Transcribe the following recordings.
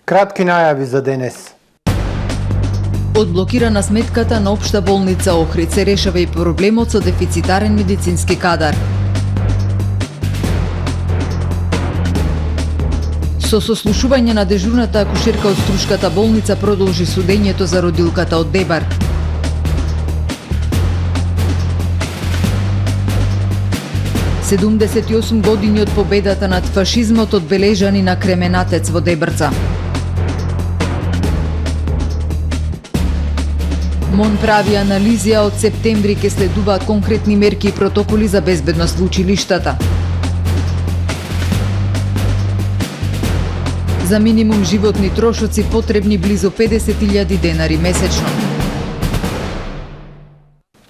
Кратки најави за денес. Одблокирана сметката на Општа болница Охрид, се решава и проблемот со дефицитарен медицински кадар. Со сослушување на дежурната акушерка од Струшката болница продолжи судењето за родилката од Дебар. „78 години од победата над фашизмот одбележани на Кременатец во Дебрца. МОН прави анализи, а од септември ќе следуваат конкретни мерки и протоколи за безбедност во училиштата. За минимум животни трошоци потребни близу 50.000 денари месечно.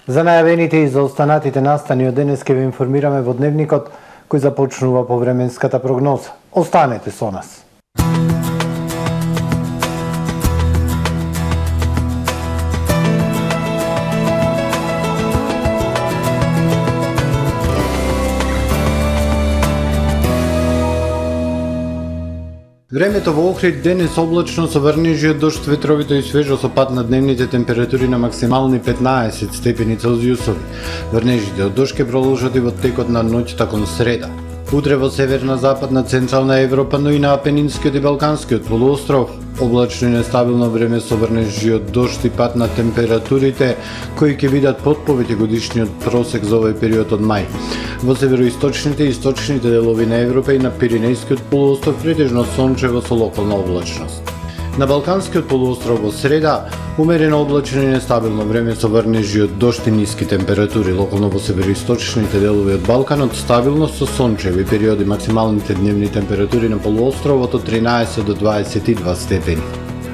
За најавените и за останатите настани од денес ќе ве информираме во дневникот кој започнува по временската прогноза. Останете со нас. Времето во Охрид денес облачно со врнежи од дожд, ветровито и свежо со пад на дневните температури на максимални 15 степени Целзиусови. Врнежите од дожд ќе продолжат и во текот на ноќта кон среда. Утре во северна, западна, централна Европа, но и на Апенинскиот и Балканскиот полуостров, облачно и нестабилно време со врнежи од дожд и пад на температурите, кои ќе бидат под годишниот просек за овој период од мај. Во североисточните и источните делови на Европа и на Пиренејскиот полуостров претежно сончево со локална облачност. На Балканскиот полуостров во среда умерено облачно и нестабилно време со врнежи од дожд и ниски температури, локално во североисточните делови од Балканот стабилно со сончеви периоди, максималните дневни температури на полуостровот од 13 до 22 степени.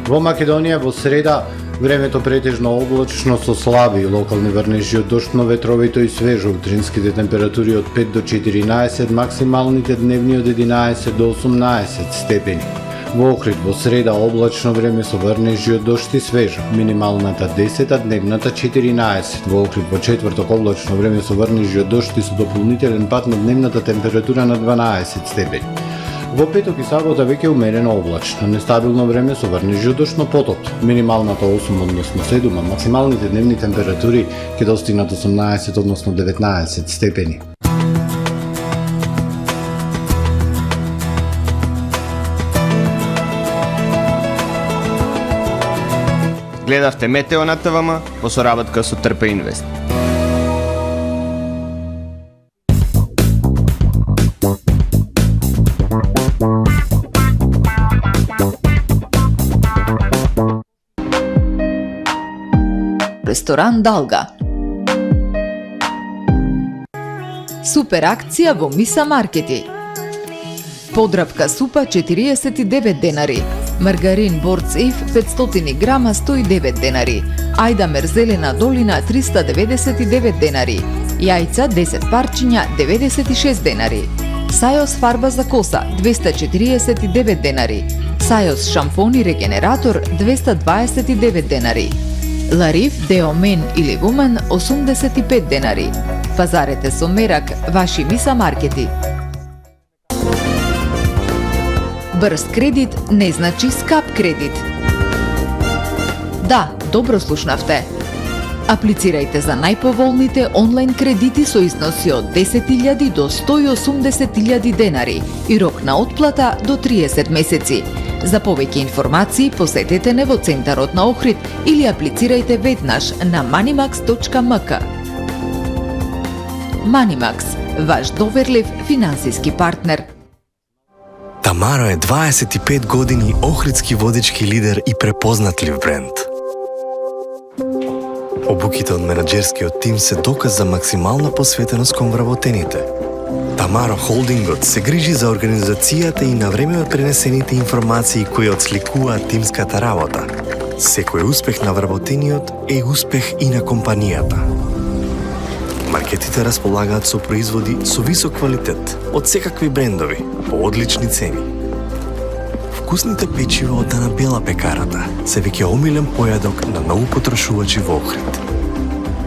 Во Македонија во среда времето претежно облачно со слаби локални врнежи од дожд, но ветровито и свежо, утринските температури од 5 до 14, максималните дневни од 11 до 18 степени. Во Охрид во среда облачно време со врнежи од дожд и свежо, минималната 10, а дневната 14. Во Охрид во четврток облачно време со врнежи од дожд и со дополнителен пад на дневната температура на 12 степени. Во петок и сабота веќе умерено облачно, нестабилно време со врнежи од дожд, но потоп. Минималната 8, односно 7, а максималните дневни температури ќе достигнат 18, односно 19 степени. Гледавте Метео на ТВМ во соработка со Трпе Инвест. Ресторан Далга. Супер акција во Миса Маркети. Подравка супа 49 денари. Маргарин Борц Ив 500 грама 109 денари. Ајда мерзелена долина 399 денари. Јајца 10 парчиња 96 денари. Сајос фарба за коса 249 денари. Сајос шампон и регенератор 229 денари. Лариф Деомен или Вумен 85 денари. Пазарете со мерак, ваши Миса Маркети. Брз кредит не значи скап кредит. Да, добро слушнавте. Аплицирајте за најповолните онлайн кредити со износи од 10.000 до 180.000 денари и рок на отплата до 30 месеци. За повеќе информации посетете не во центарот на Охрид или аплицирајте веднаш на manimax.mk. Manimax, ваш доверлив финансиски партнер. Тамаро е 25 години охридски водички лидер и препознатлив бренд. Обуките од менаџерскиот тим се доказ за максимална посветеност кон вработените. Тамаро Холдингот се грижи за организацијата и на време од пренесените информации кои отсликуваат тимската работа. Секој успех на вработениот е успех и на компанијата. Маркетите располагаат со производи со висок квалитет од секакви брендови по одлични цени. Вкусните печива од Анабела пекарата се веќе омилен појадок на многу потрошувачи во Охрид.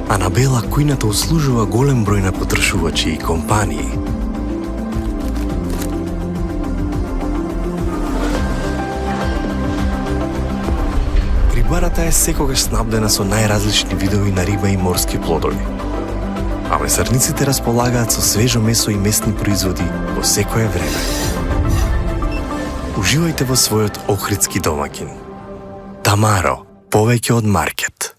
Анабела кујната услужува голем број на потрошувачи и компании. Барата е секогаш снабдена со најразлични видови на риба и морски плодови. А месарниците располагаат со свежо месо и местни производи во секое време. Уживајте во својот охридски домаќин. Тамаро, повеќе од маркет.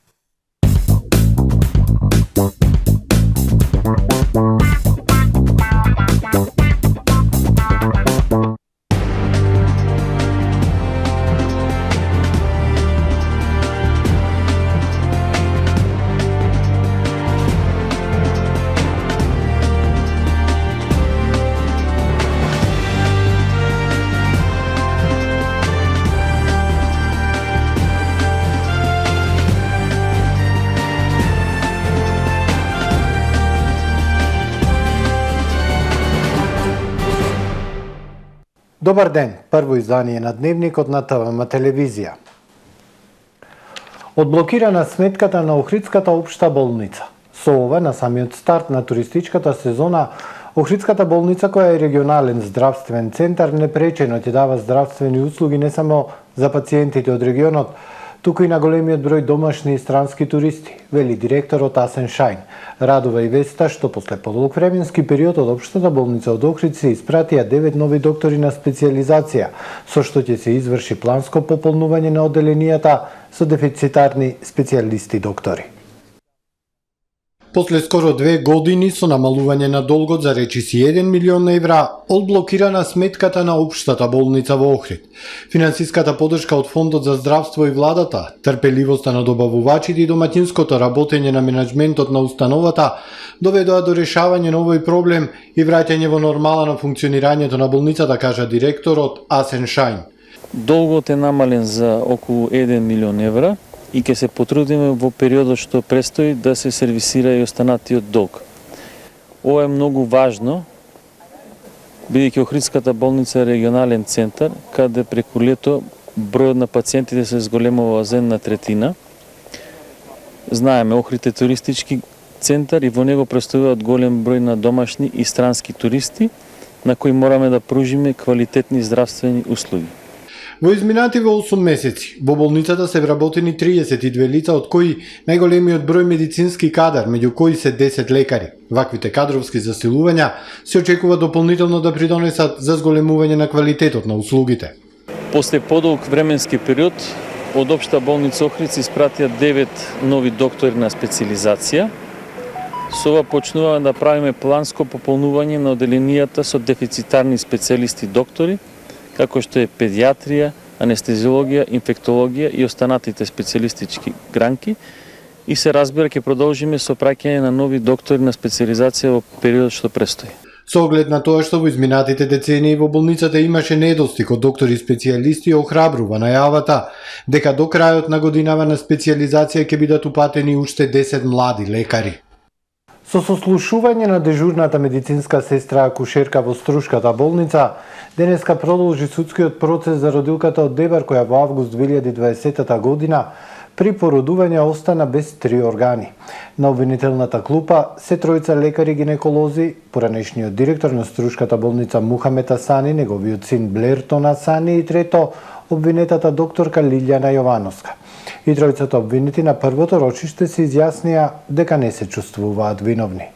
Добар ден, прво издание на Дневникот на ТВМ телевизија. Одблокирана сметката на Охридската општа болница. Со ова, на самиот старт на туристичката сезона, Охридската болница, која е регионален здравствен центар, непречено ќе дава здравствени услуги не само за пациентите од регионот, туку и на големиот број домашни и странски туристи, вели директорот Асен Шајн. Радува и веста што после подолг временски период од општата болница од Охрид се испратија 9 нови доктори на специјализација, со што ќе се изврши планско пополнување на одделенијата со дефицитарни специјалисти доктори. После скоро 2 години со намалување на долгот за речиси 1 милион евра, одблокирана сметката на општата болница во Охрид. Финансиската подршка од Фондот за здравство и владата, трпеливоста на добавувачите и домаќинското работење на менеджментот на установата доведоа до решавање на овој проблем и враќање во нормала на функционирањето на болницата, кажа директорот Асен Шајн. Долгот е намален за околу 1 милион евра и ќе се потрудиме во периодот што престои да се сервисира и останатиот долг. Ова е многу важно, бидејќи Охридската болница е регионален центар, каде преку лето бројот на пациентите се зголемува за 1/3. Знаеме, Охрид е туристички центар и во него престојуваат голем број на домашни и странски туристи, на кои мораме да пружиме квалитетни здравствени услуги. Во изминативе 8 месеци, во болницата се вработени 32 лица, од кои најголемиот број медицински кадар, меѓу кои се 10 лекари. Ваквите кадровски засилувања се очекува дополнително да придонесат за зголемување на квалитетот на услугите. После подолг временски период, од општа болница Охрид се испратија 9 нови доктори на специјализација. Со ова почнуваме да правиме планско пополнување на одделенијата со дефицитарни специјалисти доктори, како што е педиатрија, анестезиологија, инфектологија и останатите специјалистички гранки, и се разбира ќе продолжиме со праќање на нови доктори на специјализација во периодот што престои. Со оглед на тоа што во изминатите децении во болницата имаше недостиг од доктори специјалисти, охрабрува најавата дека до крајот на годинава на специјализација ќе бидат упатени уште 10 млади лекари. Со сослушување на дежурната медицинска сестра акушерка во Струшката болница, денеска продолжи судскиот процес за родилката од Дебар, која во август 2020 година при породување остана без 3 органи. На обвинителната клупа се тројца лекари гинеколози, поранешниот директор на Струшката болница Мухамед Асани, неговиот син Блертон Асани и трето обвинетата докторка Лилјана Јовановска. И тројцата обвинети на првото рочиште се изјаснија дека не се чувствуваат виновни.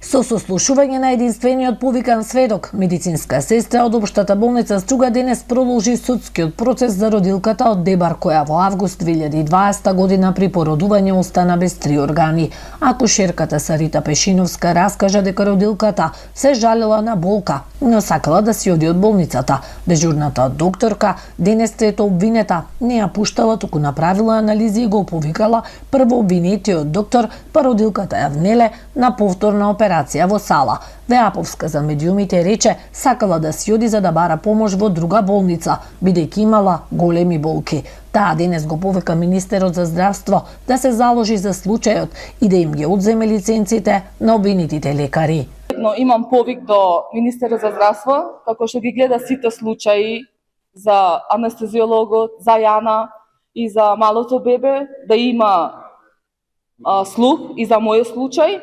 Со сослушување на единствениот повикан сведок, медицинска сестра од општата болница Струга денес продолжи судскиот процес за родилката од Дебар, која во август 2020 година при породување остана без 3 органи. Акушерката Сарита Пешиновска раскажа дека родилката се жалела на болка, но сакала да си оди од болницата. Дежурната докторка, денес трето обвинета, не ја пуштала, туку направила анализи и го повикала прво обвинетиот доктор, па родилката ја внеле на повторна операција во Сала. Веаповска за медиумите рече сакала да си оди за да бара помош во друга болница, бидејќи имала големи болки. Таа денес го повика министерот за здравство да се заложи за случајот и да им ги одземе лиценците на обвинетите лекари. Но имам повик до министерот за здравство, како што ги гледа сите случаи за анестезиологот, за Јана и за малото бебе, да има слух и за мојот случај,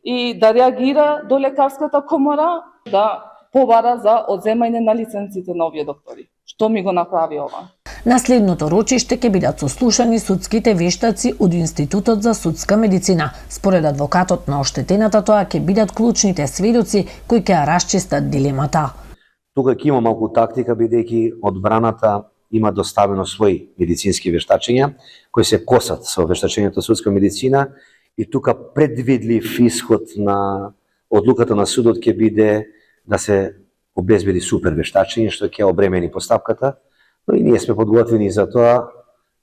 и да реагира до лекарската комора, да побара за одземање на лиценците на овие доктори. Што ми го направи ова? На следното рочиште ќе бидат сослушани судските вештаци од Институтот за судска медицина. Според адвокатот на оштетената, тоа ќе бидат клучните сведоци кои ќе ја расчистат дилемата. Тука ќе има малку тактика, бидејќи одбраната има доставено своји медицински вештачења кои се косат со вештачењето судска медицина и тука предвидлив исход на одлуката на судот ќе биде да се обезбеди супер вештачење што ќе обремени постапката, но и ние сме подготвени за тоа,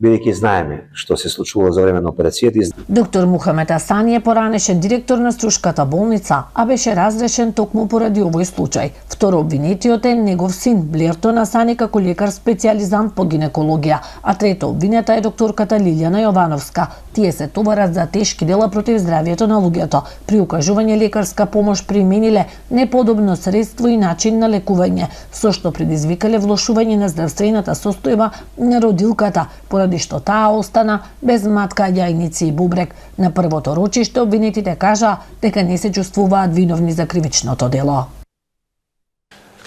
бидејќи знаеме што се случува за време на операцијата. Доктор Мухамед Асани е поранешен директор на Струшката болница, а беше разрешен токму поради овој случај. Второ обвинетиот е негов син Блертон Асани како лекар специјализант по гинекологија, а трето обвинета е докторката Лилјана Јовановска. Тие се товарат за тешки дела против здравието на луѓето. При укажување лекарска помош примениле неподобно средство и начин на лекување, со што предизвикале влошување на здравствената состојба на родилката, поради што таа остана без матка, јајници и бубрек. На првото рочиште обвинетите кажаа дека не се чувствуваат виновни за кривичното дело.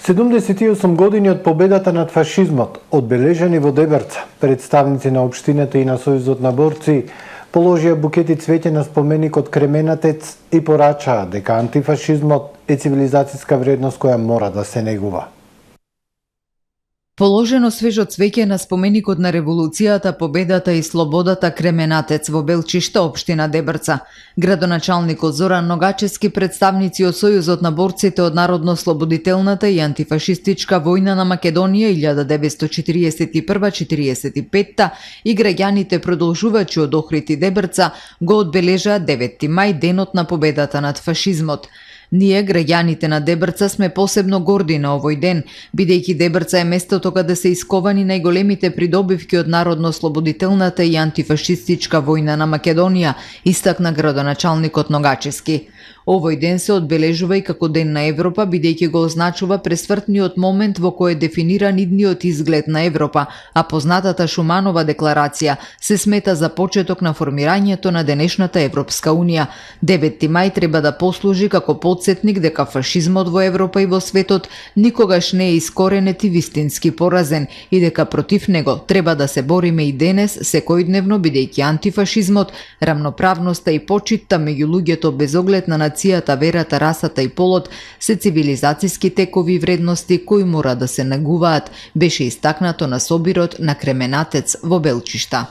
78 години од победата над фашизмот, одбележани во Дебрца, представници на општината и на Сојузот на борци положија букети цвеќе на споменикот Кременатец и порачаа дека антифашизмот е цивилизацијска вредност која мора да се негува. Положено свежо цвеќе на споменикот на револуцијата, победата и слободата Кременатец во Белчиште, општина Дебрца. Градоначалникот Зоран Ногачевски, представници од Сојузот на борците од Народно-слободителната и антифашистичка војна на Македонија 1941-45 и граѓаните продолжувачи од Охрид и Дебрца го одбележаа 9 мај, денот на победата над фашизмот. Ние, граѓаните на Дебрца, сме посебно горди на овој ден, бидејќи Дебрца е местото каде се исковани најголемите придобивки од Народно-слободителната и антифашистичка војна на Македонија, истакна градоначалникот Ногачевски. Овој ден се одбележува и како Ден на Европа, бидејќи го означува пресвртниот момент во кој е дефиниран идниот изглед на Европа, а познатата Шуманова декларација се смета за почеток на формирањето на денешната Европска Унија. 9 мај треба да послужи како подсетник дека фашизмот во Европа и во светот никогаш не е искоренет и вистински поразен и дека против него треба да се бориме и денес секојдневно, бидејќи антифашизмот, рамноправноста и почитта меѓу луѓето без оглед на нацијата, верата, расата и полот се цивилизацијски текови и вредности кои мора да се негуваат, беше истакнато на собирот на Кременатец во Белчишта.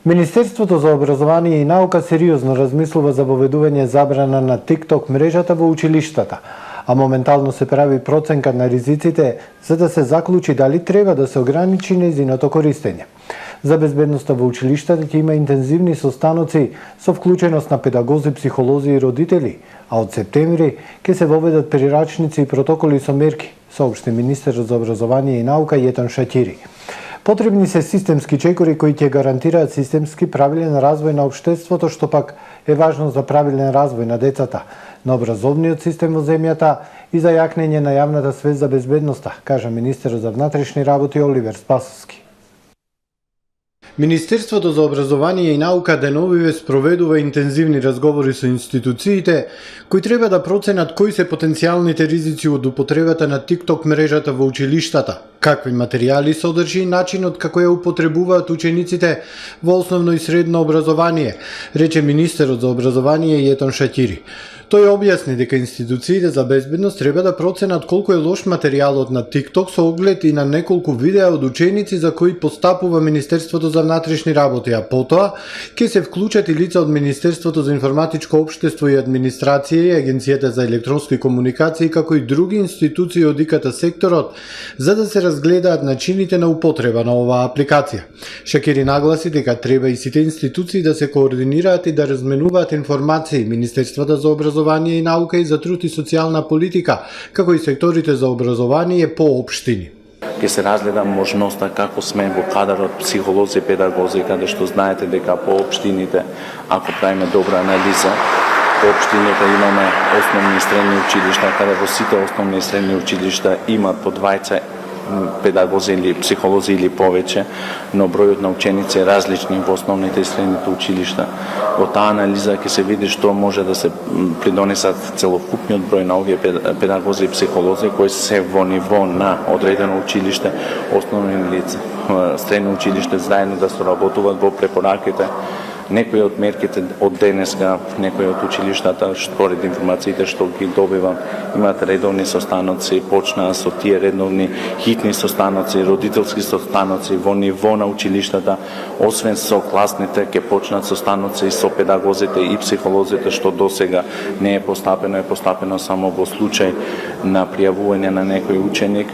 Министерството за образование и наука сериозно размислува за воведување забрана на TikTok мрежата во училиштата, а моментално се прави проценка на ризиците за да се заклучи дали треба да се ограничи нејзиното користење. За безбедноста во училиштата ќе има интензивни состаноци со вклученост на педагози, психолози и родители, а од септември ќе се воведат прирачници и протоколи со мерки, соопшти министерот за образование и наука Јетон Шатири. Потребни се системски чекори кои ќе гарантираат системски правилен развој на општеството, што пак е важно за правилен развој на децата, на образовниот систем во земјата и за јакнење на јавната свест за безбедноста, кажа министерот за внатрешни работи Оливер Спасовски. Министерството за образование и наука деновиве спроведува интензивни разговори со институциите кои треба да проценат кои се потенцијалните ризици од употребата на TikTok мрежата во училиштата, какви материјали содржи и начинот како ја употребуваат учениците во основно и средно образование, рече министерот за образование Јетон Шатири. Тој објасни дека институциите за безбедност треба да проценат колку е лош материјалот на TikTok со оглед и на неколку видеа од ученици за кои постапува Министерството за внатрешни работи, а потоа ќе се вклучат и лица од Министерството за информатичко општество и администрација и Агенцијата за електронски комуникации, како и други институции од ИКТ секторот, за да се разгледаат начините на употреба на оваа апликација. Шакири нагласи дека треба и сите институции да се координираат и да разменуваат информации, Министерството за образование и наука и за труд и социјална политика, како и секторите за образование по општини. Ќе се разгледа можноста како сме во кадарот психолози и педагози, каде што знаете дека по општините, ако правиме добра анализа, по општините имаме основни и средни училишта, каде во сите основни и средни училишта имат по двајца педагози или психолози или повеќе, но бројот на ученици е различни во основните и средните училишта. Во таа анализа ќе се види што може да се придонесат целокупниот број на овие педагози и психолози кои се во ниво на одредено училиште, основно лице, средно училиште, заедно да соработуваат во препораките. Некои од мерките од денеска, некои од училиштата, според информациите што ги добивам, имаат редовни состаноци, почнаа со тие редовни хитни состаноци, родителски состаноци во ниво на училиштата, освен со класните, ќе почнат состаноци со педагозите и психолозите, што досега не е постапено само во случај на пријавување на некој ученик.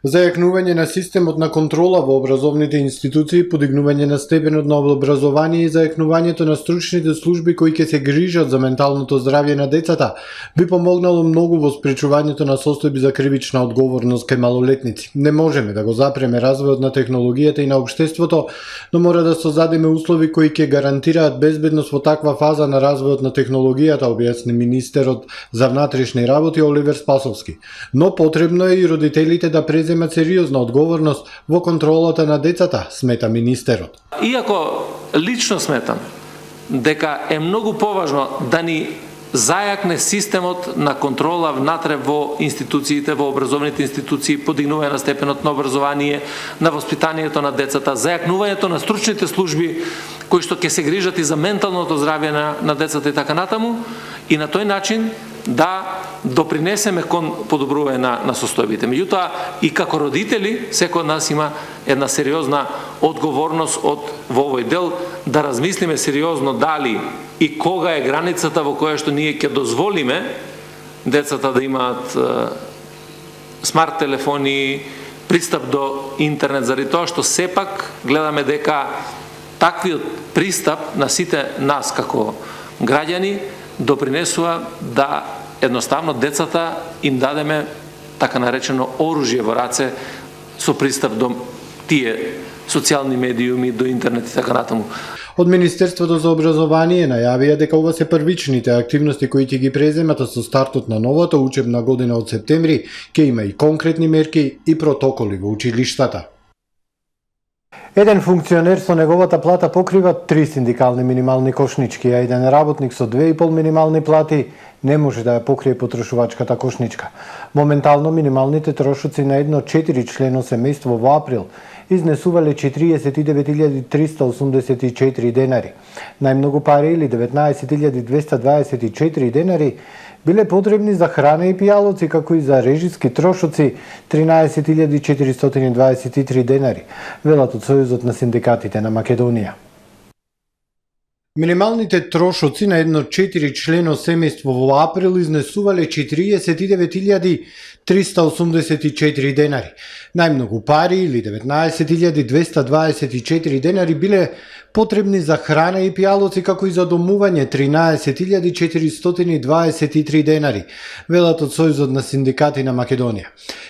Зајакнување на системот на контрола во образовните институции, подигнување на степенот на образование и зајакнувањето на стручните служби кои ќе се грижат за менталното здравје на децата, би помогнало многу во спречувањето на состојби за кривична одговорност кај малолетници. Не можеме да го запреме развојот на технологијата и на општеството, но мора да создадеме услови кои ќе гарантираат безбедност во таква фаза на развојот на технологијата, објасни министерот за внатрешни работи Оливер Спасовски. Но потребно е и родителите да преземат сериозна одговорност во контролата на децата, смета министерот. Иако лично сметам дека е многу поважно да ни зајакне системот на контрола внатре во институциите, во образовните институции, подигнување на степенот на образование, на воспитанието на децата, зајакнувањето на стручните служби кои што ќе се грижат и за менталното здравје на децата и така натаму, и на тој начин да допринесеме кон подобрување на состојбите. Меѓутоа, и како родители, секој од нас има една сериозна одговорност во овој дел, да размислиме сериозно дали и кога е границата во која што ние ќе дозволиме децата да имаат смарт телефони, пристап до интернет, заради тоа што сепак гледаме дека таквиот пристап на сите нас како граѓани допринесува да едноставно децата им дадеме така наречено оружје во раце со пристап до тие социјални медиуми, до интернет и така натаму. Од Министерството за образование најавија дека ова се првичните активности кои ќе ги преземат со стартот на новата учебна година од септември, ќе има и конкретни мерки и протоколи во училиштата. Еден функционер со неговата плата покрива 3 синдикални минимални кошнички, а еден работник со 2,5 минимални плати не може да ја покрие потрошувачката кошничка. Моментално минималните трошоци на едно 4-члено семејство во април изнесувале 49.384 денари. Најмногу пари, или 19.224 денари, биле потребни за храна и пијалоци, како и за режиски трошоци 13.423 денари, велат од Сојузот на синдикатите на Македонија. Минималните трошоци на едно 4-члено семејство во април изнесувале 49.384 денари. Најмногу пари, или 19.224 денари, биле потребни за храна и пијалоци, како и за домување 13.423 денари, велат од Сојузот на синдикати на Македонија.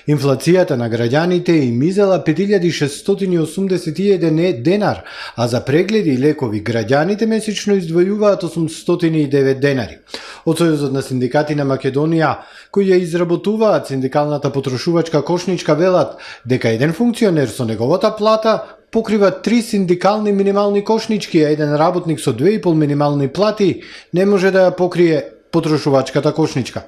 Инфлацијата на граѓаните им изела 5.681 денар, а за прегледи и лекови граѓаните месечно издвојуваат 809 денари. Од Сојузот на синдикати на Македонија, кои ја изработуваат синдикалната потрошувачка кошничка, велат дека еден функционер со неговата плата покрива 3 синдикални минимални кошнички, а еден работник со 2,5 минимални плати не може да ја покрие потрошувачката кошничка.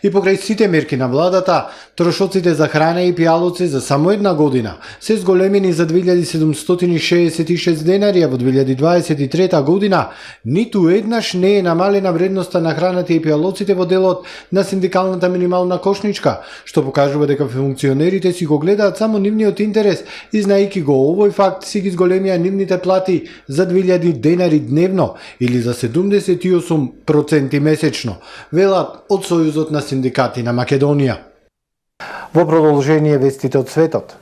И покрај сите мерки на владата, трошоците за храна и пијалоци за само една година се зголемени за 2766 денари, а во 2023 година ниту еднаш не е намалена вредноста на храната и пијалоците во делот на синдикалната минимална кошничка, што покажува дека функционерите си го гледаат само нивниот интерес и знаејќи го овој факт си ги зголемија нивните плати за 2000 денари дневно или за 78% месечно, велат од Сојузот на синдикати на Македонија. Во продолжение вестите од светот.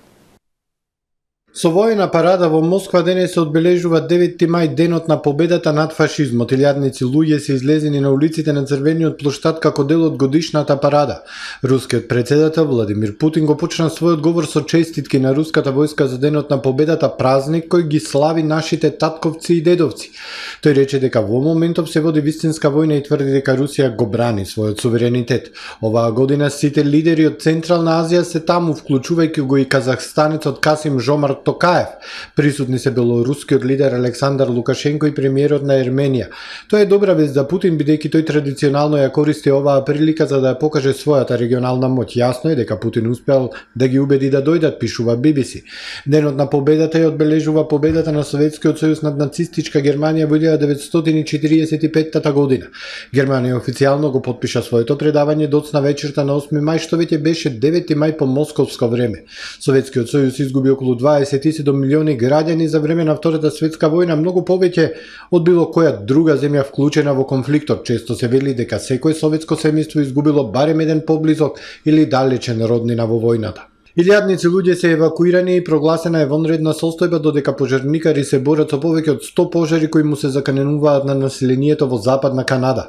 Со воена парада во Москва денес се одбележува 9 мај, денот на победата над фашизмот. Илјадници луѓе се излезени на улиците на Црвениот плоштад како дел од годишната парада. Рускиот претседател Владимир Путин го почна својот говор со честитки на руската војска за денот на победата, празник кој ги слави нашите татковци и дедовци. Тој рече дека во моментов се води вистинска војна и тврди дека Русија го брани својот суверенитет. Оваа година сите лидери од Централна Азија се таму, вклучувајќи го и казахстанецот Касим Жомарт Токаев. Присутни се белорускиот лидер Александар Лукашенко и премиерот на Ерменија. Тоа е добра вест за Путин, бидејќи тој традиционално ја користи оваа прилика за да ја покаже својата регионална моќ. Јасно е дека Путин успеал да ги убеди да дојдат, пишува BBC. Денот на победата ја одбележува победата на Советскиот сојуз над нацистичка Германија во 1945 година. Германија официјално го потпиша своето предавање доцна вечерта на 8 мај, што веќе беше 9 мај по московско време. Советскиот сојуз изгуби околу 27 милиони граѓани за време на Втората светска војна, многу повеќе од било која друга земја вклучена во конфликтот. Често се вели дека секој советско семејство изгубило барем еден поблизок или далечен роднина во војната. Илјадници луѓе се евакуирани и прогласена е вонредна состојба, додека пожарникари се борат со повеќе од 100 пожари кои му се заканенуваат на населението во западна Канада.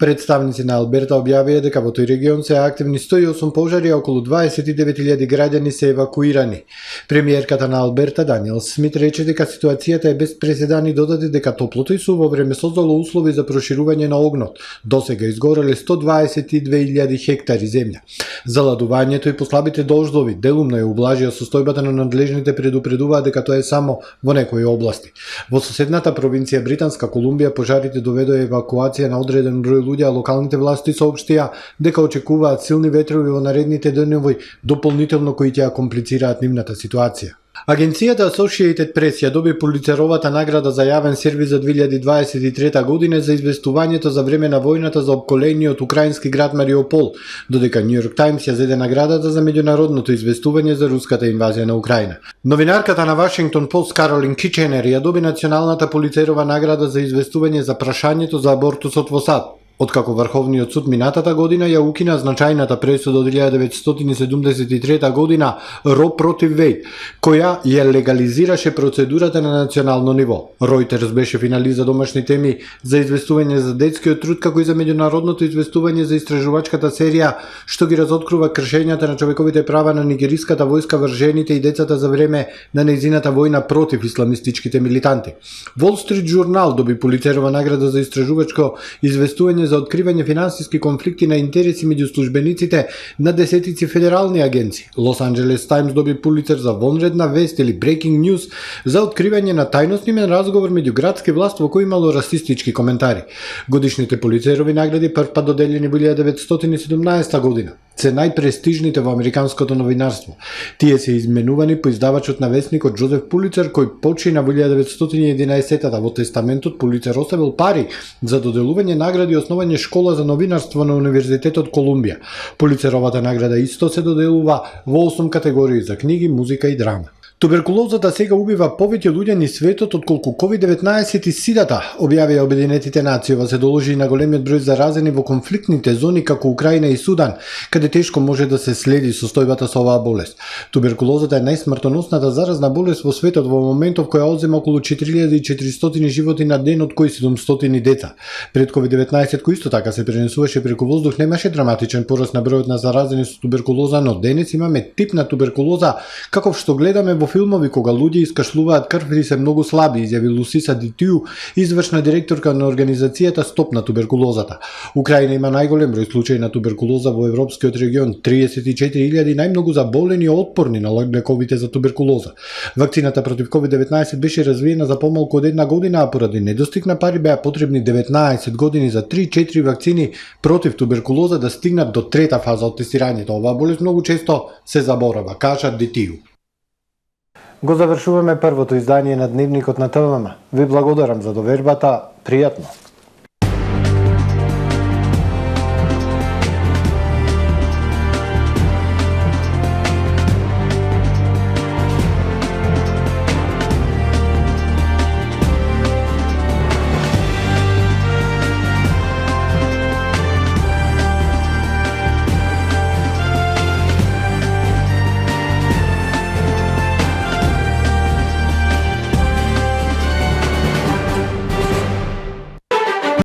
Представници на Алберта објавија дека во тој регион се активни 108 пожари, а околу 29.000 граѓани се евакуирани. Премиерката на Алберта Даниел Смит рече дека ситуацијата е без преседан и додаде дека топлото и суво време создало услови за проширување на огнот. Досега изгореле 122.000 хектари земја. Заладувањето и послабите дождови делумно ја ублажија состојбата, на надлежните предупредуваат дека тоа е само во некои области. Во соседната провинција Британска Колумбија пожарите доведоа евакуација на одреден број луѓе, а локалните власти соопштија дека очекуваат силни ветрови во наредните денови, дополнително кои ќе ја комплицираат нивната ситуација. Агенцијата Associated Press ја доби Пулицеровата награда за јавен сервис за 2023 година за известувањето за време на војната за опколениот украински град Мариупол, додека New York Times ја зеде наградата за меѓународното известување за руската инвазија на Украина. Новинарката на Washington Post Каролин Киченер ја доби националната Пулицерова награда за известување за прашањето за абортусот во САД, откако Врховниот суд минатата година ја укина значајната пресуда од 1973 година Ро против Вејд, која ја легализираше процедурата на национално ниво. Ројтерс беше финалист за домашни теми за известување за детскиот труд, како и за меѓународното известување за истражувачката серија што ги разоткрува кршењата на човековите права на нигериската војска врз жените и децата за време на нејзината војна против исламистичките милитанти. Wall Street Journal доби Пулицерова награда за истражувачко известување за откривање финансиски конфликти на интереси меѓу службениците на десетици федерални агенции. Лос Анџелес Таймс доби Пулицер за вонредна вест или breaking news за откривање на тајноснимен разговор меѓу градски власт во кој имало расистички коментари. Годишните Пулицерови награди првпат доделени во 1917 година. Се најпрестижните во американското новинарство. Тие се изменувани по издавачот на весникот Джозеф Пулицер, кој почина во 1911-та. Во тестаментот Пулицер оставил пари за доделување награди и основање школа за новинарство на Универзитетот Колумбија. Пулицеровата награда исто се доделува во 8 категории за книги, музика и драма. Туберкулозата сега убива повеќе луѓе низ светот отколку COVID-19 и сидата, објавија Обединетите нации. Ова се доложи на големиот број заразени во конфликтните зони како Украина и Судан, каде тешко може да се следи состојбата со оваа болест. Туберкулозата е најсмртоносната заразна болест во светот во моментов која одзема околу 4400 животи на ден, од кои 700 деца. Пред COVID-19, кој исто така се пренесуваше преку воздух, немаше драматичен пораст на бројот на заразени со туберкулоза, но денес имаме тип на туберкулоза каков што гледаме во филмови кога луѓе искашлуваат крв и се многу слаби, изјави Лусиса Дитиу, извршна директорка на организацијата Стоп на туберкулозата. Украина има најголем број случаи на туберкулоза во европскиот регион, 34.000 најмногу заболени и отпорни на лековите за туберкулоза. Вакцината против COVID-19 беше развиена за помалку од една година, а поради недостиг на пари беа потребни 19 години за 3-4 вакцини против туберкулоза да стигнат до трета фаза од тестирањето. Оваа болест многу често се заборава, кажа Дитиу. Го завршуваме првото издание на Дневникот на ТВМ. Ви благодарам за довербата. Пријатно.